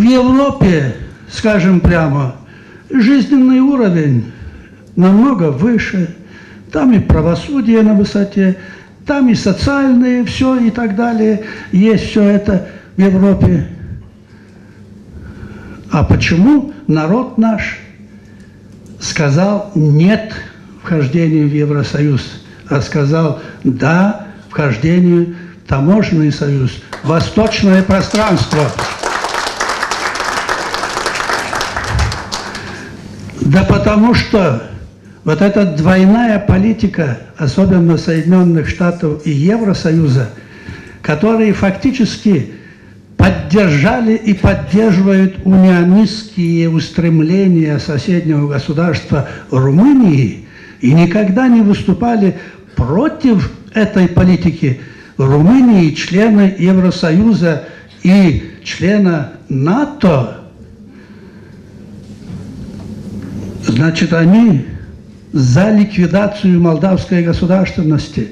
В Европе, скажем прямо, жизненный уровень намного выше. Там и правосудие на высоте, там и социальные, все и так далее. Есть все это в Европе. А почему народ наш сказал «нет» вхождению в Евросоюз, а сказал «да» вхождению в таможенный союз, восточное пространство? Да потому что вот эта двойная политика, особенно Соединенных Штатов и Евросоюза, которые фактически поддержали и поддерживают унионистские устремления соседнего государства Румынии и никогда не выступали против этой политики Румынии, члена Евросоюза и члена НАТО, значит, они за ликвидацию молдавской государственности.